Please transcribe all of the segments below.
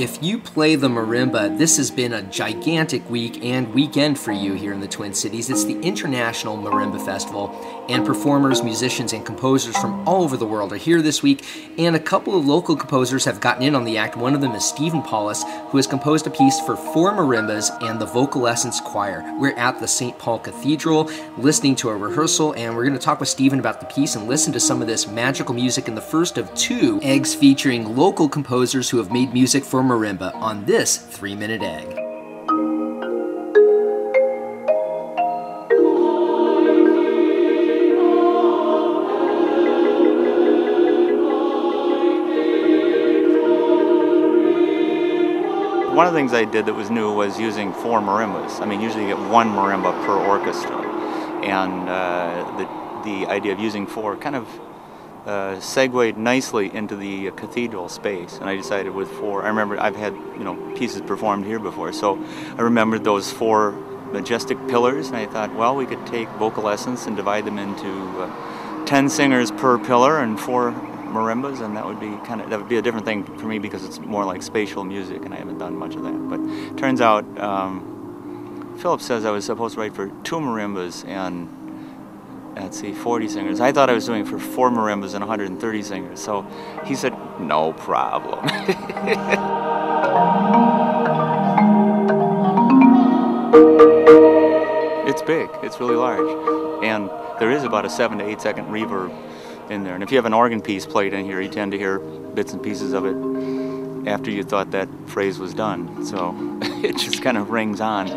If you play the marimba, this has been a gigantic week and weekend for you here in the Twin Cities. It's the International Marimba Festival, and performers, musicians, and composers from all over the world are here this week, and a couple of local composers have gotten in on the act. One of them is Stephen Paulus, who has composed a piece for 4 marimbas and the Vocalessence choir. We're at the St. Paul Cathedral listening to a rehearsal, and we're going to talk with Stephen about the piece and listen to some of this magical music in the first of 2 eggs featuring local composers who have made music for marimba on this 3-minute egg. One of the things I did that was new was using 4 marimbas. I mean, usually you get 1 marimba per orchestra, and the idea of using 4 kind of segued nicely into the cathedral space, and I decided with 4. I remember I've had pieces performed here before, so I remembered those 4 majestic pillars, and I thought, well, we could take Vocalessence and divide them into 10 singers per pillar and 4 marimbas, and that would be a different thing for me because it's more like spatial music, and I haven't done much of that. But turns out, Philip says I was supposed to write for 2 marimbas and, let's see, 40 singers. I thought I was doing for 4 marimbas and 130 singers. So he said, no problem. It's big, it's really large. And there is about a 7 to 8 second reverb in there. And if you have an organ piece played in here, you tend to hear bits and pieces of it after you thought that phrase was done. So it just kind of rings on.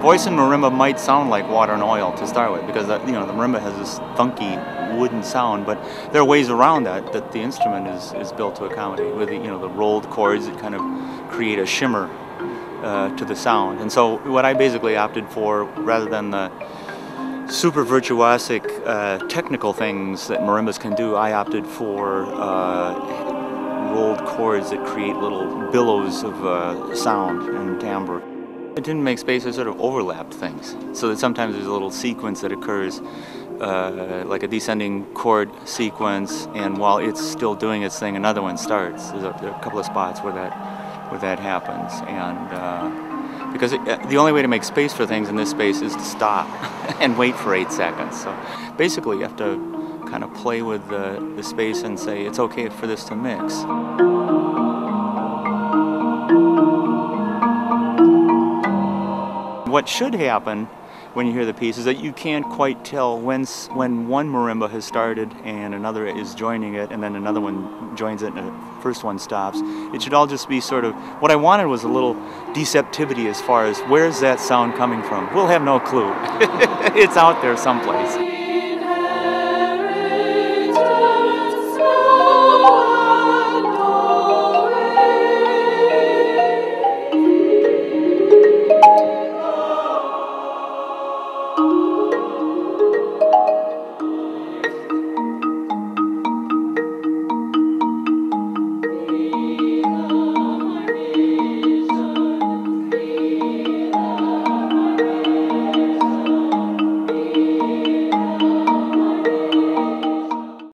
Voice and marimba might sound like water and oil to start with, because the marimba has this funky wooden sound, but there are ways around that the instrument is built to accommodate with the rolled chords that kind of create a shimmer to the sound. And so what I basically opted for, rather than the super virtuosic technical things that marimbas can do, I opted for rolled chords that create little billows of sound and timbre. It didn't make space, it sort of overlapped things, so that sometimes there's a little sequence that occurs, like a descending chord sequence, and while it's still doing its thing, another one starts. There are a couple of spots where that happens, and because the only way to make space for things in this space is to stop and wait for 8 seconds. So basically you have to kind of play with the space and say it's okay for this to mix. What should happen when you hear the piece is that you can't quite tell when one marimba has started and another is joining it, and then another one joins it and the first one stops. It should all just be sort of, what I wanted was a little deceptivity as far as where's that sound coming from. We'll have no clue. It's out there someplace.